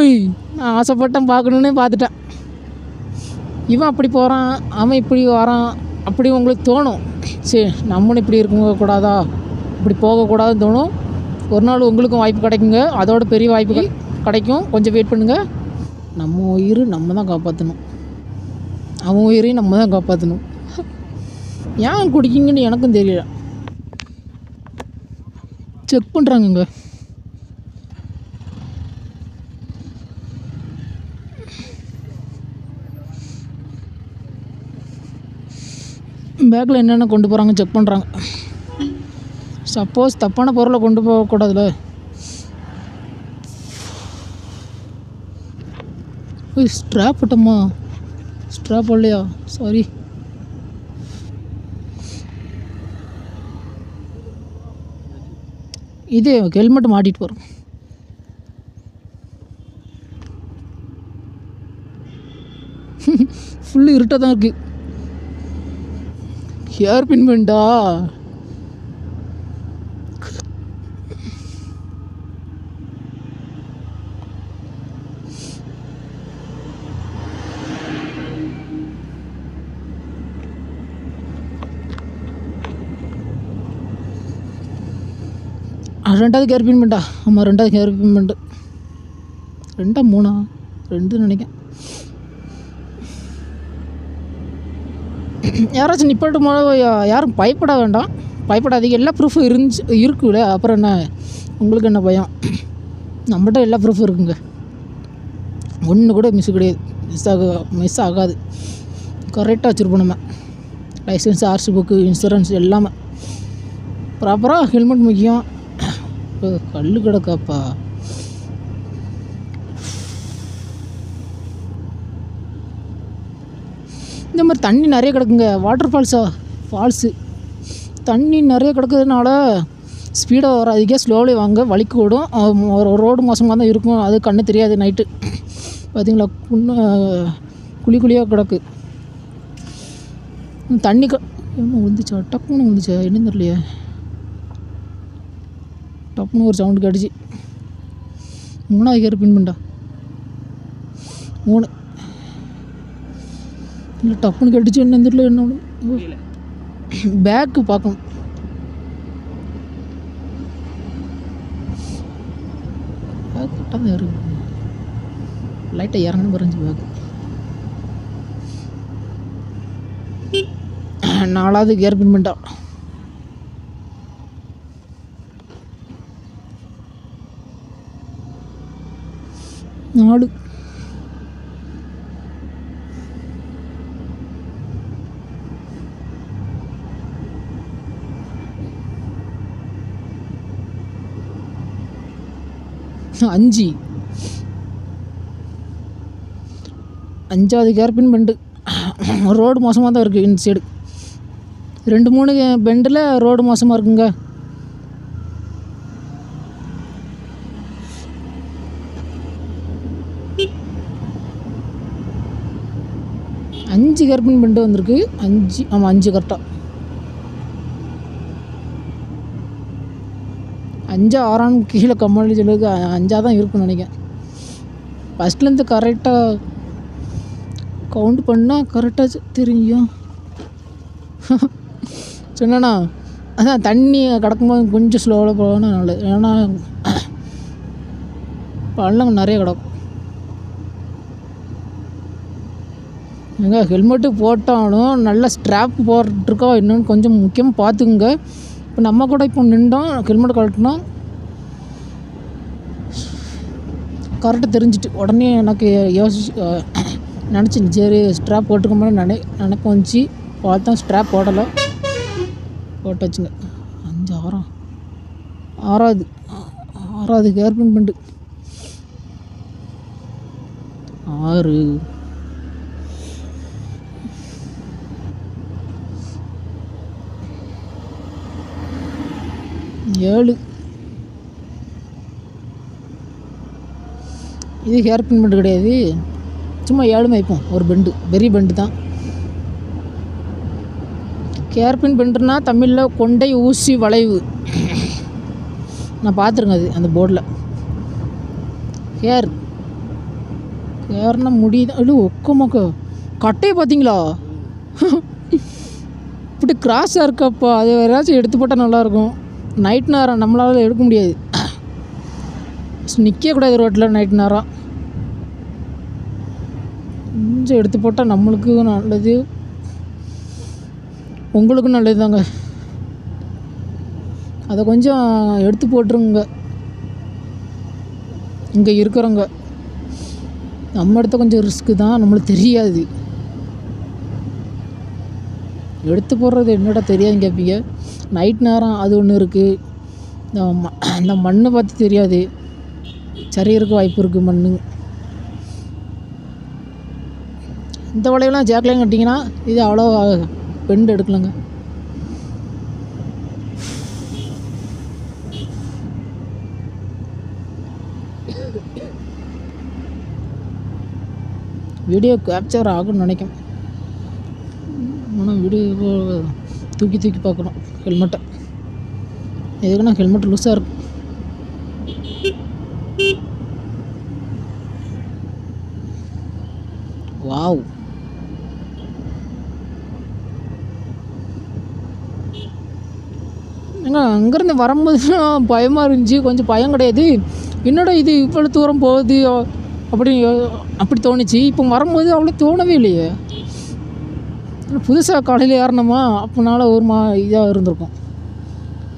ஓய் நான் ஆசைப்பட்டேன் பார்க்கணுன்னு பார்த்துட்டேன். இவன் அப்படி போகிறான், அவன் இப்படி வரான், அப்படி உங்களுக்கு தோணும். சரி நம்மளும் இப்படி இருக்க கூடாதா, இப்படி போகக்கூடாதுன்னு தோணும். ஒரு நாள் உங்களுக்கும் வாய்ப்பு கிடைக்குங்க, அதோட பெரிய வாய்ப்பு கிடைக்கும். கொஞ்சம் வெயிட் பண்ணுங்கள். நம்ம உயிர் நம்ம தான் காப்பாற்றணும், அவன் உயிரையும் நம்ம தான் காப்பாற்றணும். ஏன் குடிக்கிங்கன்னு எனக்கும் தெரியல. செக் பண்ணுறாங்கங்க. பேக்கில் என்னென்ன கொண்டு போகிறாங்க செக் பண்ணுறாங்க. சப்போஸ் தப்பான பொருளை கொண்டு போகக்கூடாதுல்ல. ஸ்ட்ராப் போட்டோமா? ஸ்ட்ராப் போடலையா? சாரி. இது ஹெல்மெட் மாட்டிட்டு போகிறோம். ஃபுல்லு இருட்டாக தான் இருக்குது. ஹேர் பின் பண்ணிட்டா ரெண்டாவது ஹேர் பின் பண்ணிட்டா. ஆமாம் ரெண்டாவது ஹேர் பின் பண்ணிட்டு. 2 3 2 நினைக்கிறேன். யாராச்சும் நிப்பாட்டு போது யாரும் பயப்பட வேண்டாம், பயப்படாதீங்க. எல்லா ப்ரூஃபும் இருக்குல்ல. அப்புறம் என்ன உங்களுக்கு என்ன பயம்? நம்மகிட்ட எல்லா ப்ரூஃபும் இருக்குங்க. ஒன்று கூட மிஸ் கிடையாது, மிஸ் ஆகாது. கரெக்டாக வச்சுருப்போம் நம்ம. லைசன்ஸ், ஆர்சி புக்கு, இன்சூரன்ஸ் எல்லாமே ப்ராப்பராக. ஹெல்மெட் முக்கியம். கல் கிடக்காப்பா. இந்த மாதிரி தண்ணி நிறைய கிடக்குங்க. வாட்டர் ஃபால்ஸு தண்ணி நிறைய கிடக்குறதுனால ஸ்பீடாக வராதிங்க, ஸ்லோலி வாங்க. வலிக்கு விடும். ஒரு ரோடு மோசமாக தான் இருக்கும், அது கண்ணு தெரியாது. நைட்டு பார்த்திங்களா குழியாக கிடக்கு தண்ணி. வந்துச்சா டப்புன்னு வந்துச்சா என்னன்னு தெரியலையே. டப்புன்னு ஒரு சவுண்டு கிடச்சி. 3வது கேர் பின் பண்ணா 3 இல்லை டப்புன்னு கட்டிச்சு. என்ன தெரியல என்ன பேக்கு பார்க்கணும். பேக் கரெக்டாக தான் இருக்கு. லைட்டாக இறங்கணும் பறஞ்சு பேக்கு. 4வது கேர் பின் பண்ணிட்டா. 4 5 5வது கேர் பின் பெண்டு. ரோடு மோசமாக தான் இருக்குது இந்த சைடு. 2 3 பெண்டில் ரோடு மோசமாக இருக்குங்க. அஞ்சு கேர் பின் பெண்டு வந்திருக்கு. 5 ஆமாம் 5 கரெக்டாக. 5 6 கீழே கம்மல் சொல்லுக்கு 5 தான் இருக்குன்னு நினைக்கிறேன். ஃபஸ்ட்லேருந்து கரெக்டாக கவுண்ட் பண்ணால் கரெக்டாக தெரியும். சொன்னா அதான் தண்ணி கிடக்கும்போது கொஞ்சம் ஸ்லோவில் போகணும்னா நல்லது. ஏன்னா பள்ளம் நிறைய கிடக்கும். எங்க ஹெல்மெட்டு போட்டாலும் நல்ல ஸ்ட்ராப் போட்டுருக்கா என்னன்னு கொஞ்சம் முக்கியமாக பார்த்துக்குங்க. இப்போ நம்ம கூட இப்போ நின்றோம், ஹெல்மெட் கழட்டினோம், கரெக்டாக தெரிஞ்சிட்டு உடனே எனக்கு நினச்சி சரி ஸ்ட்ராப் போட்டுக்க மாதிரி நினைக்க வந்துச்சு. பார்த்தா ஸ்ட்ராப் போடலை, போட்டாச்சுங்க. 5 6 6வது கேர் பின் பண்ணிட்டு 6 7 இது ஹேர் பின் பெண்டு கிடையாது, சும்மா 7 வைப்போம். ஒரு பெண்டு, பெரிய பெண்டு தான். ஹேர் பின் பெண்டுனா தமிழில் கொண்டை ஊசி வளைவு. நான் பார்த்துருங்க அது அந்த போர்டில். ஹேர் ஏறினா முடியுது. அது ஒக்கமாக்கா கட்டையை பார்த்தீங்களா? இப்படி கிராஸாக இருக்கப்பா. அது யாராச்சும் எடுத்து போட்டால் நல்லாயிருக்கும். நைட் நேரம் நம்மளால் எடுக்க முடியாது. நிற்கக்கூடாது ரோட்டில் நைட் நேரம். கொஞ்சம் எடுத்து போட்டால் நம்மளுக்கும் நல்லது, உங்களுக்கும் நல்லது தாங்க. அதை கொஞ்சம் எடுத்து போட்டுருங்க. இங்கே இருக்கிறவங்க நம்ம எடுத்த கொஞ்சம் ரிஸ்க்கு தான், நம்மளுக்கு தெரியாது. எடுத்து போடுறது என்னடா தெரியாதுன்னு கேட்பீங்க. நைட் நேரம் அது ஒன்று இருக்குது. இந்த மண்ணை பார்த்து தெரியாது, சரி இருக்க வாய்ப்பு இருக்குது மண். இந்த வளையெல்லாம் ஜாக்லையும் கட்டிங்கன்னா இது அவ்வளோ பெண்டு எடுக்கலைங்க. வீடியோ கேப்சர் ஆகும்னு நினைக்கும். ஆனால் வீடியோ தூக்கி தூக்கி பார்க்கணும் ஹெல்மெட்டை. எதுக்குன்னா ஹெல்மெட் லூஸாக இருக்கும். வாவ், ஏங்க அங்கேருந்து வரும்போது பயமாக இருந்துச்சு. கொஞ்சம் பயம் கிடையாது, என்னடா இது இவ்வளோ தூரம் போகுது அப்படி தோணுச்சு. இப்போ வரும்போது அவ்வளோ தோணவே இல்லையே. புதுசாக காலையில் ஏறணுமா, அப்போனால ஒரு இதாக இருந்திருக்கும்.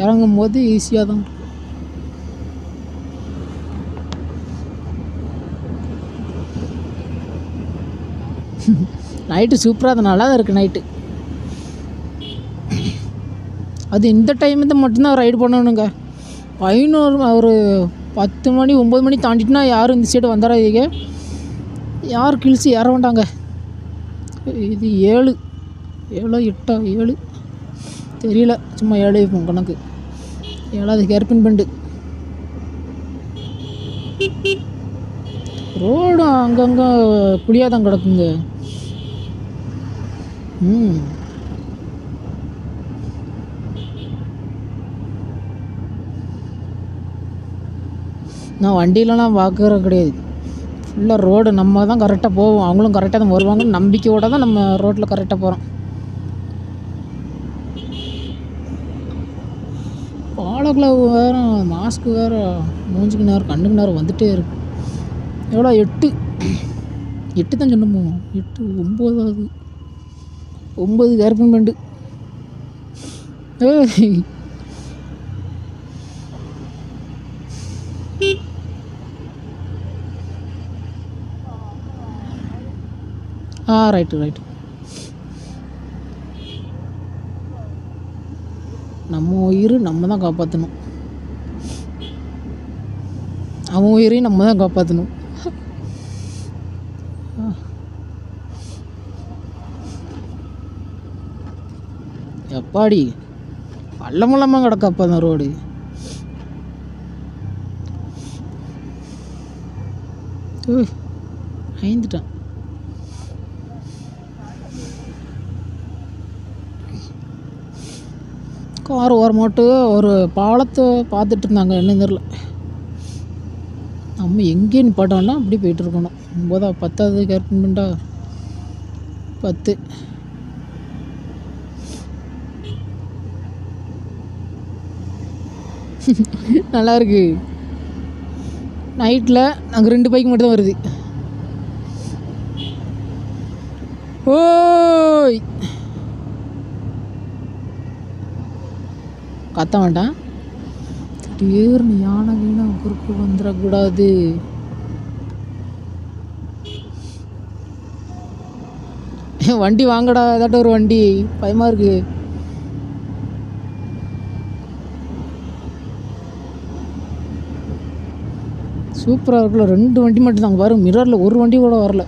இறங்கும் போது ஈஸியாக தான். நைட்டு சூப்பராக, அது நல்லா தான் இருக்குது நைட்டு. அது இந்த டைம் தான் மட்டும்தான் ரைடு பண்ணணுங்க. 11 ஒரு 10 மணி 9 மணி தாண்டிட்டுனா யாரும் இந்த சைடு வந்துடாதீங்க. யார் கிழிச்சு ஏற வேண்டாங்க. இது 7 8 7 தெரியல, சும்மா 7 இருக்கும் கணக்கு. 7வது ஹேர்பின் பெண்டு. ரோடு அங்கங்கே குழியாக தான் கிடக்குங்க. நான் வண்டியிலலாம் பார்க்குறது கிடையாது. ஃபுல்லாக ரோடு நம்ம தான் கரெக்டாக போவோம், அவங்களும் கரெக்டாக தான் வருவாங்கன்னு நம்பிக்கையோடு தான் நம்ம ரோட்டில் கரெக்டாக போகிறோம். பாலக்கில் வேறு மாஸ்க்கு வேறு, மூஞ்சுக்கு நேரம் கண்ணுக்கு நேரம் வந்துகிட்டே இருக்கு. எவ்வளோ 8 தான் சொன்னோமோ, 8 9வது 9 ஹேர்பின் பெண்டு. ரைட்டு. நம்ம உயிர் நம்ம தான் காப்பாற்றணும், அவன் உயிரையும் நம்ம தான் காப்பாற்றணும். எப்பாடி பள்ளமெல்லாமல் கிடக்காப்பா அந்த ரோடு. ஐந்துட்டான். கார் ஓரமாட்டு ஒரு பாலத்தை பார்த்துட்டு இருந்தாங்க, என்ன தெரியல. நம்ம எங்கே நிப்பாட்டோம்னா அப்படி போயிட்டுருக்கணும். 10வது ஹேர்பின் பெண்டா 10. நல்லா இருக்கு. நைட்டில் அங்கே 2 பைக் மட்டும் தான் வருது. ஓய் கத்த வேண்டாம், திடீர்னு யானை வீணா குறுக்கு வந்துடக்கூடாது. வண்டி வாங்கடா, ஏதாட்டும் ஒரு வண்டி, பயமாக இருக்கு. சூப்பராக இருக்குல்ல. 2 வண்டி மட்டும் தான் வரும், மிரரில் ஒரு வண்டி கூட வரல,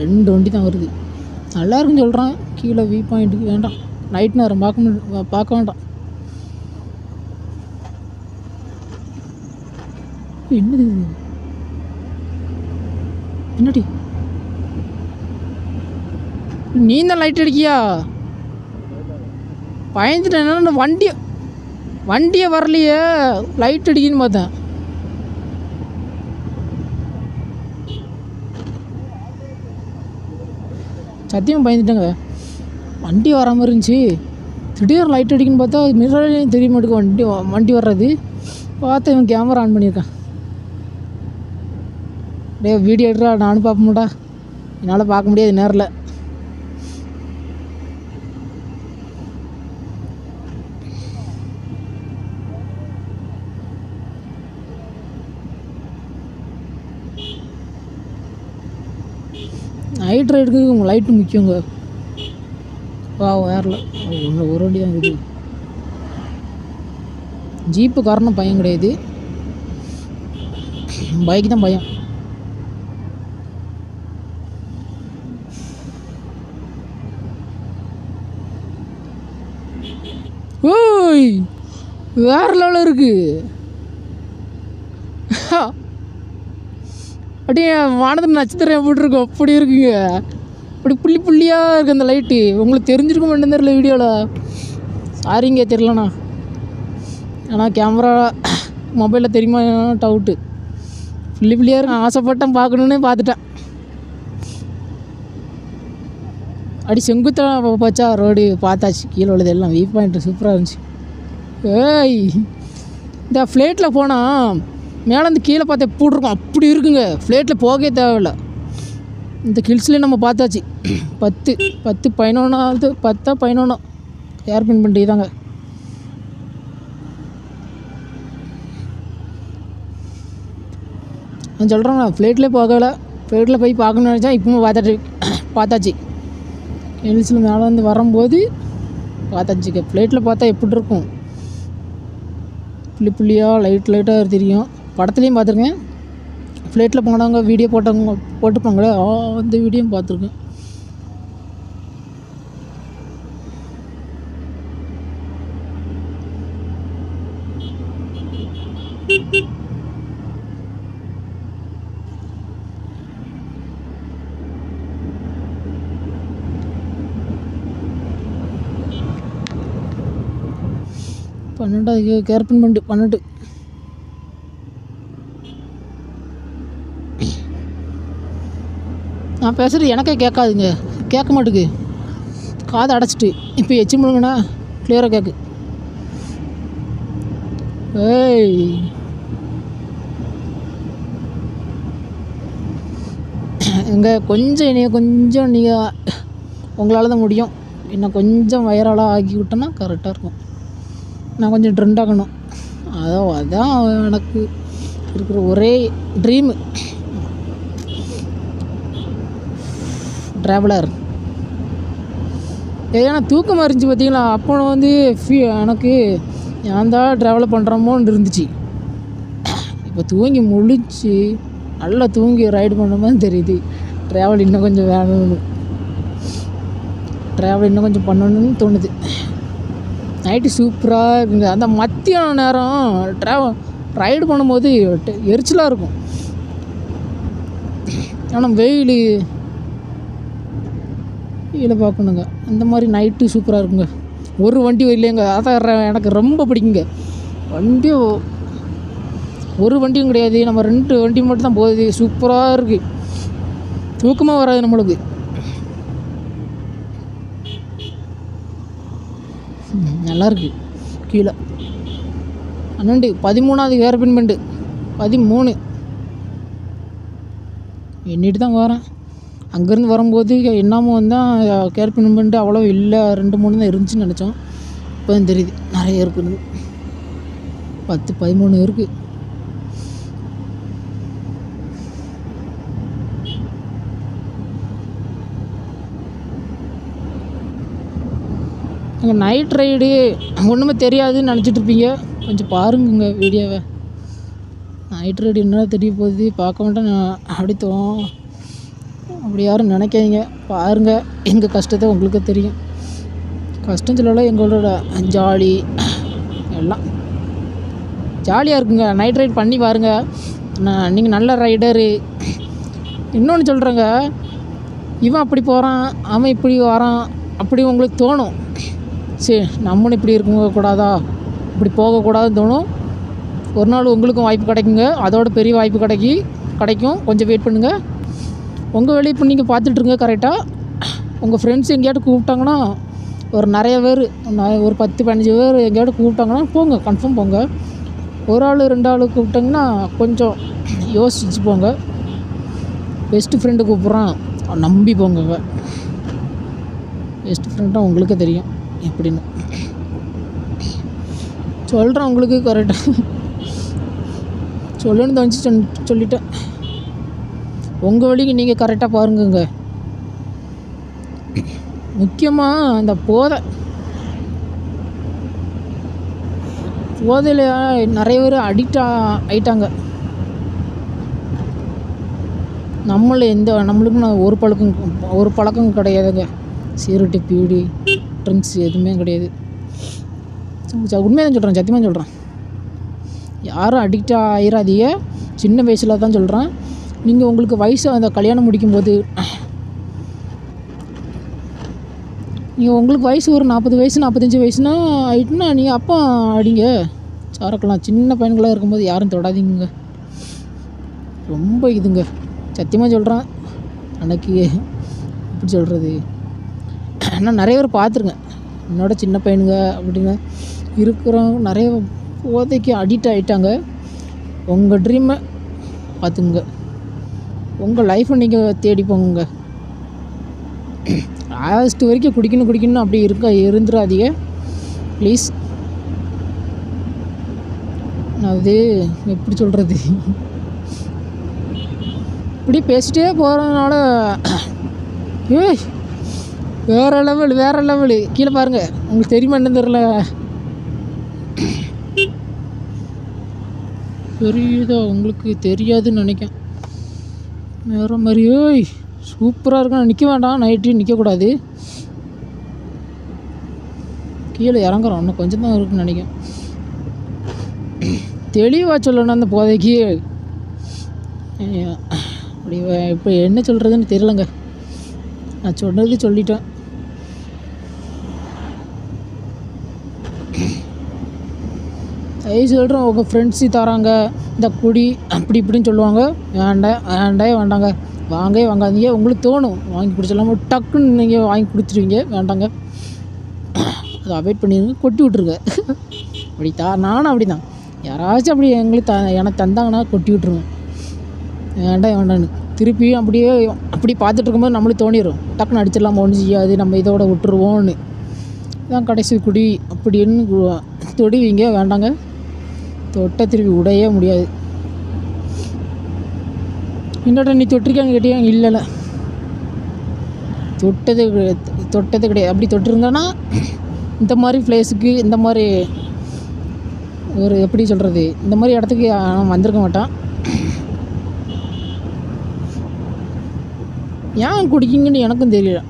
2 வண்டி தான் வருது. நல்லா இருக்குன்னு சொல்கிறான். கீழே வியூ பாயிண்ட்டுக்கு வேண்டாம், நைட் நேரம் பார்க்க வேண்டாம். என்னது இது, என்னடி நீ தான் லைட் அடிக்கியா? பயந்துட்டேன். என்ன வண்டியை வரலையே, லைட் அடிக்குன்னு பார்த்தேன். சத்தியம் பயந்துட்டேங்க. வண்டி வர மாதிரி இருந்துச்சு, திடீர்னு லைட் அடிக்குன்னு பார்த்தா மிரர்லையும் தெரிய மாட்டேங்குது வண்டி வர்றது. பார்த்தா இவன் கேமரா ஆன் பண்ணியிருக்கான். டே வீடியோ எடுறா, நானும் பார்ப்போம்டா. என்னால் பார்க்க முடியாது நேரில். நைட் ரைடுக்கு உங்கள் லைட்டு முக்கியங்க. வேறல ஒரு வண்டி தான் இருக்குது. ஜீப்பு காரணம் பயம் கிடையாது, பைக் தான் பயம். ஓய் வேற லெவலில் இருக்கு. அப்படியே வானத்தில் நட்சத்திரம் எப்படி இருக்கும் அப்படி இருக்குங்க. அப்படி புள்ளி புள்ளியாக இருக்குது அந்த லைட்டு. உங்களுக்கு தெரிஞ்சிருக்க மாட்டேன்னு தெரியல வீடியோவில். சாரிங்க தெரிலண்ணா. ஆனால் கேமரா மொபைலில் தெரியுமா டவுட்டு. புள்ளி புள்ளியாக இருக்கும். ஆசைப்பட்டேன் பார்க்கணுன்னு பார்த்துட்டேன். அப்படி செங்குத்தாக போச்சா ரோடு பார்த்தாச்சு. கீழே உள்ளது எல்லாம் வியூ பாயிண்ட்டு சூப்பராக இருந்துச்சு. ஏய் இந்த ஃப்ளைட்டில் போனால் மேலேருந்து கீழே பார்த்தா எப்படி இருக்கும் அப்படி இருக்குங்க. ஃப்ளைட்டில் போகவே தேவையில்லை. இந்த ஹில்ஸ்லேயும் நம்ம பார்த்தாச்சு. 10-11 10-11 ஏர்பின் பண்ணி தாங்க. நான் சொல்கிறேன், ஃப்ளைட்லேயே போகலை. ஃப்ளைட்டில் போய் பார்க்கணுன்னு நினச்சா இப்பவும் பார்த்தாச்சு. ஹில்ஸில் மேலே வந்து வரும்போது பார்த்தாச்சுக்க. ஃப்ளைட்டில் பார்த்தா எப்படி இருக்கும் புள்ளி புள்ளியாக லைட்டாக தெரியும். படத்துலேயும் பார்த்துருக்கேன். ஃப்ளைட்டில் போனவங்க வீடியோ போட்டுப்பாங்களே, அந்த வீடியோவும் பார்த்துருக்கேன். பன்னெண்டாவது கேர்பின் பண்ணிட்டு 12. நான் பேசுகிறது எனக்கே கேட்காதுங்க, கேட்க மாட்டுக்கு. காதை அடைச்சிட்டு இப்போ எச்சி முழுங்கண்ணா கிளியராக கேட்கு. ஏய் எங்க கொஞ்சம் என்னைய கொஞ்சம் நீங்கள் உங்களால் தான் முடியும். இன்னும் கொஞ்சம் வைரலாக ஆக்கி விட்டோன்னா கரெக்டாக இருக்கும். நான் கொஞ்சம் ட்ரெண்ட் ஆகணும். அதான் எனக்கு இருக்கிற ஒரே ட்ரீமு. ட்ராவலர் ஏன்னா தூக்கமாக இருந்துச்சு பார்த்தீங்களா. அப்போ வந்து எனக்கு ஏன் தான் ட்ராவல் பண்ணுறோமோன்னு இருந்துச்சு. இப்போ தூங்கி முழிச்சு நல்லா தூங்கி ரைடு பண்ணுற மாதிரி தெரியுது. ட்ராவல் இன்னும் கொஞ்சம் வேணும்னு, ட்ராவல் இன்னும் கொஞ்சம் பண்ணணும்னு தோணுது. நைட்டு சூப்பராக இருக்குங்க. அந்த மத்தியான நேரம் ரைடு பண்ணும்போது எரிச்சலாக இருக்கும். ஆனால் வெயில் பார்க்கணுங்க. அந்த மாதிரி நைட்டு சூப்பராக இருக்குங்க. ஒரு வண்டி இல்லைங்க, அதான் எனக்கு ரொம்ப பிடிக்குங்க. வண்டி ஒரு வண்டியும் கிடையாது, நம்ம 2 வண்டி மட்டும் தான் போகுது. சூப்பராக இருக்குது, தூக்கமாக வராது நம்மளுக்கு. நல்லாயிருக்கு. கீழே 12 13வது ஏர்பின் பெண்டு 13 எண்ணிட்டு தான் வரேன். அங்கேருந்து வரும்போது என்னமோ வந்தால் கேர்பின் பெண்டு அவ்வளோ இல்லை, 2-3 தான் இருந்துச்சுன்னு நினச்சோம். இப்போ தான் தெரியுது நிறைய இருக்குது. 10-13 இருக்குது. அங்கே நைட் ரைடு ஒன்றுமே தெரியாதுன்னு நினச்சிட்ருப்பீங்க. கொஞ்சம் பாருங்க வீடியோவை. நைட் ரைடு என்ன தெரிய போகுது பார்க்க மாட்டேன் அப்படி யாரும் நினைக்காதீங்க. பாருங்கள், எங்கள் கஷ்டத்தை உங்களுக்கு தெரியும். கஷ்டம் சொல்லலாம், எங்களோட ஜாலி எல்லாம் ஜாலியாக இருக்குங்க. நைட் ரைட் பண்ணி பாருங்கள். நீங்கள் நல்ல ரைடரு. இன்னொன்று சொல்கிறேங்க, இவன் அப்படி போகிறான் அவன் இப்படி வரான் அப்படி உங்களுக்கு தோணும். சரி நம்மளும் இப்படி இருக்கக்கூடாதா, இப்படி போகக்கூடாதுன்னு தோணும். ஒரு நாள் உங்களுக்கும் வாய்ப்பு கிடைக்குங்க. அதோட பெரிய வாய்ப்பு கிடைக்கும். கொஞ்சம் வெயிட் பண்ணுங்கள். உங்கள் வேலையை இப்போ நீங்கள் பார்த்துட்ருங்க கரெக்டாக. உங்கள் ஃப்ரெண்ட்ஸ் எங்கேயாட்டு கூப்பிட்டாங்கன்னா ஒரு நிறைய பேர் ஒரு 10-15 பேர் எங்கேயாட்டு கூப்பிட்டாங்கன்னா போங்க, கன்ஃபார்ம் போங்க. ஒரு ஆள் 2 ஆள் கூப்பிட்டாங்கன்னா கொஞ்சம் யோசிச்சு போங்க. பெஸ்ட்டு ஃப்ரெண்டு கூப்பிட்றான் நம்பி போங்க. பெஸ்ட்டு ஃப்ரெண்டாக உங்களுக்கே தெரியும் எப்படின்னு சொல்கிறேன். உங்களுக்கு கரெக்டாக சொல்லணும்னு தோணுச்சு சொல்லிட்டேன். உங்கள் வழிக்கு நீங்கள் கரெக்டாக பாருங்கங்க. முக்கியமாக அந்த போதையில் நிறைய பேர் அடிக்ட் ஆகிட்டாங்க. நம்மளுக்குன்னு ஒரு பழக்கம் கிடையாதுங்க. சிகரெட்டு, பீடி, ட்ரிங்க்ஸ் எதுவுமே கிடையாது. உண்மையாக தான் சொல்கிறேன், சத்தியமாக சொல்கிறேன். யாரும் அடிக்ட் ஆகிடாதீங்க. சின்ன வயசில் தான் சொல்கிறேன். நீங்கள் உங்களுக்கு வயசு அந்த கல்யாணம் முடிக்கும்போது உங்களுக்கு வயசு ஒரு 40 வயசு 45 வயசுனா ஆகிட்டுனா நீங்கள் அப்போ அடிங்க சாரக்கலாம். சின்ன பையன்களாக இருக்கும்போது யாரும் தொடாதீங்க. ரொம்ப இதுங்க, சத்தியமாக சொல்கிறேன். அன்னைக்கு எப்படி சொல்கிறது, நான் நிறைய பேர் பார்த்துருக்கேன். என்னோட சின்ன பையனுங்க அப்படின்னு இருக்கிறவங்க நிறைய போதைக்கு அடிக்ட் ஆகிட்டாங்க. உங்கள் ட்ரீமை பார்த்துங்க, உங்கள் லைஃப்பை நீங்கள் தேடி போங்க. லாஸ்ட் வரைக்கும் குடிக்கணும் அப்படி இருந்துடாதீங்க ப்ளீஸ். அது எப்படி சொல்கிறது, இப்படி பேசிட்டே போகிறதுனால வேறு லெவலு. கீழே பாருங்கள், உங்களுக்கு தெரியுமா என்ன தெரில, தெரியுதா? உங்களுக்கு தெரியாதுன்னு நினைக்கிறேன். வேறு மாதிரி சூப்பராக இருக்கும். நிற்க வேண்டாம், நைட்டு நிற்கக்கூடாது. கீழே இறங்குறோம், இன்னும் கொஞ்சம் தான் இருக்குன்னு நினைக்கிறேன். தெளிவாக சொல்லணும் அந்த போதைக்கு. அப்படி இப்போ என்ன சொல்கிறதுன்னு தெரியலங்க. நான் சொன்னது சொல்லிட்டேன். சொல்கிறேன், உங்கள் ஃப்ரெண்ட்ஸு தராங்க இந்த குடி அப்படி இப்படின்னு சொல்லுவாங்க. வேண்டாங்க, வாங்காதீங்க. உங்களுக்கு தோணும் வாங்கி குடிச்சிடலாமல், டக்குன்னு நீங்கள் வாங்கி கொடுத்துருவீங்க. வேண்டாங்க, அதை அவாய்ட் பண்ணிடுங்க, கொட்டி விட்ருங்க. நானும் அப்படி தான். யாராச்சும் அப்படி எங்களுக்கு எனக்கு தந்தாங்கன்னா கொட்டி விட்ருவேன். வேண்டான்னு திருப்பியும் அப்படி பார்த்துட்டு இருக்கும்போது நம்மளுக்கு தோணிடும், டக்குன்னு அடிச்சிடலாமா, ஒன்றும் செய்யாது, நம்ம இதோட விட்டுருவோன்னு. இதான் கடைசி குடி அப்படின்னு தொடுவீங்க. வேண்டாங்க, தொட்ட திருப்பி விடையே முடியாது. என்னோட நீ தொட்டிருக்கான்னு கேட்டீங்க, இல்லைல்ல, தொட்டது கிடையாது. அப்படி தொட்டிருந்தேன்னா இந்த மாதிரி பிளேஸுக்கு, இந்த மாதிரி ஒரு எப்படி சொல்கிறது, இந்த மாதிரி இடத்துக்கு நான் வந்திருக்க மாட்டான். ஏன் குடிக்கிங்கன்னு எனக்கும் தெரியல.